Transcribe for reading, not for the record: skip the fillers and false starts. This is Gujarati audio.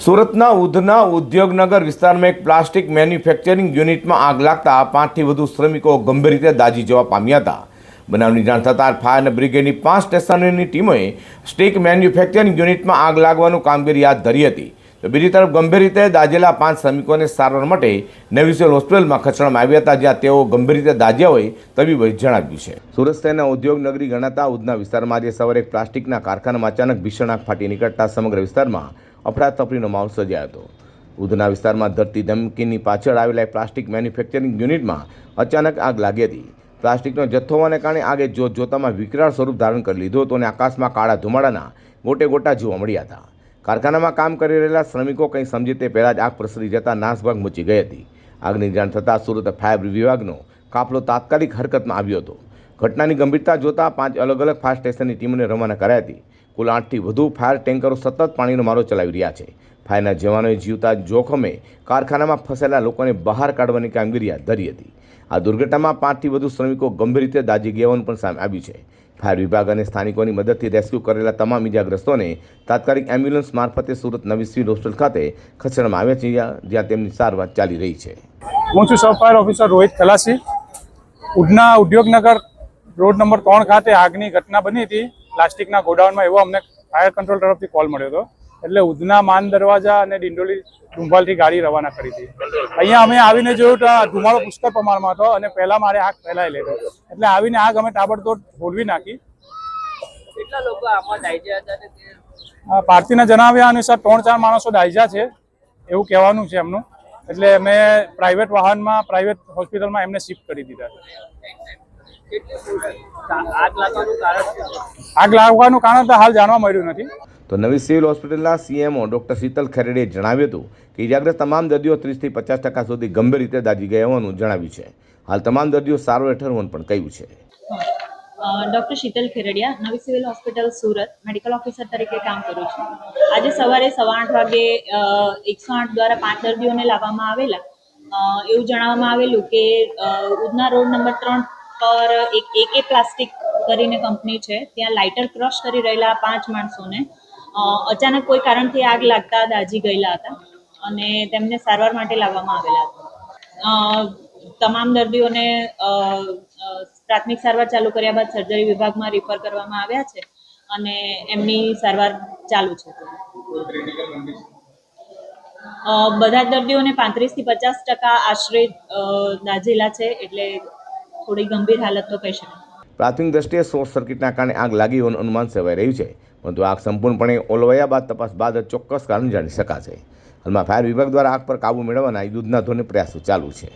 સુરતના ઉધના ઉદ્યોગનગર વિસ્તારમાં એક પ્લાસ્ટિક મેન્યુફેક્ચરિંગ યુનિટમાં આગ લાગતા 5થી વધુ શ્રમિકો ગંભીર રીતે દાઝી જવા પામ્યા હતા. બનાવની જાણ થતાં ફાયર અને બ્રિગેડની 5 સ્ટેશનની ટીમોએ સ્ટીક મેન્યુફેક્ચરિંગ યુનિટમાં આગ લાગવાનું કામગીરી હાથ ધરી હતી. તો બીજી તરફ ગંભીર રીતે દાઝેલા 5 શ્રમિકોને સારવાર માટે નવી સિવિલ હોસ્પિટલમાં ખસેડવામાં આવ્યા હતા, જ્યાં તેઓ ગંભીર રીતે દાઝ્યા હોય તબીબોએ જણાવ્યું છે. સુરત શહેરના ઉદ્યોગ નગરી ગણાતા ઉધના વિસ્તારમાં આજે સવારે એક પ્લાસ્ટિકના કારખાનામાં અચાનક ભીષણ આગ ફાટી નીકળતા સમગ્ર વિસ્તારમાં અફડાતફડીનો માહોલ સર્જાયો હતો. ઉધના વિસ્તારમાં ધરતી ધમકીની પાછળ આવેલા પ્લાસ્ટિક મેન્યુફેક્ચરિંગ યુનિટમાં અચાનક આગ લાગી હતી. પ્લાસ્ટિકનો જથ્થો હોવાને કારણે આગે જોતજોતામાં વિકરાળ સ્વરૂપ ધારણ કરી લીધું હતું અને આકાશમાં કાળા ધુમાડાના ગોટે ગોટા જોવા મળ્યા હતા. કારખાનામાં કામ કરી રહેલા શ્રમિકો કંઈ સમજે તે પહેલાં જ આગ પ્રસરી જતા નાસભાગ મચી ગઈ હતી. આગની જાણ થતાં સુરત ફાયર વિભાગનો કાફલો તાત્કાલિક હરકતમાં આવ્યો હતો. ઘટનાની ગંભીરતા જોતા 5 અલગ અલગ ફાયર સ્ટેશનની ટીમને રવાના કરાઈ હતી. કુલ 8થી વધુ ફાયર ટેન્કરો સતત પાણીનો મારો ચલાવી રહ્યા છે. ફાયરના જવાનોએ જીવતા જોખમે કારખાનામાં ફસાયેલા લોકોને બહાર કાઢવાની કામગીરી હાથ ધરી હતી. આ દુર્ઘટનામાં 5થી વધુ શ્રમિકો ગંભીર રીતે દાઝી ગયા હોવાનું પણ સામે આવ્યું છે. ફાયર વિભાગ અને સ્થાનિકોની મદદથી રેસ્ક્યુ કરેલા તમામ ઇજાગ્રસ્તોને તાત્કાલિક એમ્બ્યુલન્સ મારફતે સુરત નવી સિવિલ હોસ્પિટલ ખાતે ખસેડવામાં આવ્યા છે, જ્યાં તેમની સારવાર ચાલી રહી છે. હું છું સબ fire officer Rohit ખલાસી. Udhna Udyognagar road number 3 ખાતે આગની ઘટના બની હતી પ્લાસ્ટિકના ગોડાઉનમાં, એવો અમને ફાયર કંટ્રોલ તરફથી કોલ મળ્યો હતો. એટલે ઉધના માન દરવાજા અને ડિંડોલી ડુંભાલથી ગાડી રવાના કરી હતી. અહીંયા અમે આવીને જોયું તો ધુમાડો પુષ્કળ પ્રમાણમાં હતો અને પહેલા મારે આગ ફેલાયેલી હતી. એટલે આવીને આગ અમે તાબડતોડ હોલવી નાખી. કેટલા લોકો આમાં દાઝ્યા હતા? પાર્થીના જણાવ્યા અનુસાર 3-4 માણસો દાઝ્યા છે એવું કહેવાનું છે એમનું. એટલે અમે પ્રાઇવેટ વાહનમાં પ્રાઇવેટ હોસ્પિટલમાં એમને શિફ્ટ કરી દીધા છે. આગ લાગવાનું કારણ તો હાલ જાણવા મળ્યું નથી. તો નવી સિવિલ હોસ્પિટલના સીએમઓ ડોક્ટર શીતલ ખેરડીએ જણાવ્યું હતું કે ઇજાગ્રસ્ત તમામ દર્દીઓ 30થી 50% સુધી ગંભીર રીતે દાઝી ગયા હોવાનું જણાવ્યું છે. હાલ તમામ દર્દીઓ સારવાર હેઠળ હોવાનું પણ કહ્યું છે. ડૉક્ટર શીતલ ખેરડિયા, નવી civil hospital Surat, medical officer તરીકે કામ કરું છું. આજે સવારે 8:15 વાગે 108 દ્વારા 5 દર્દીઓને લાવવામાં આવેલા. એવું જણાવવામાં આવેલું કે ઉધના રોડ નંબર 3 પર એક AK પ્લાસ્ટિક કરીને કંપની છે, ત્યાં લાઇટર ક્રશ કરી રહેલા 5 માણસોને અચાનક કોઈ કારણથી આગ લાગતા દાઝી ગયેલા હતા અને તેમને સારવાર માટે લાવવામાં આવેલા હતા. તમામ દર્દીઓને પ્રાથમિક સારવાર ચાલુ કર્યા બાદ સર્જરી વિભાગમાં રિફર કરવામાં આવ્યા છે અને એમની સારવાર ચાલુ છે. બધા જ દર્દીઓને 35થી 50% આશરે દાઝેલા છે, એટલે થોડી ગંભીર હાલત તો કહી શકાય. પ્રાથમિક દ્રષ્ટિએ શોર્ટ સર્કિટના કારણે આગ લાગી હોવાનું અનુમાન સેવાઈ રહ્યું છે, પરંતુ આગ સંપૂર્ણપણે ઓલવાયા બાદ તપાસ બાદ ચોક્કસ કારણ જાણી શકાશે. હાલમાં ફાયર વિભાગ દ્વારા આગ પર કાબૂ મેળવવાના યુદ્ધના ધોરણે પ્રયાસો ચાલુ છે.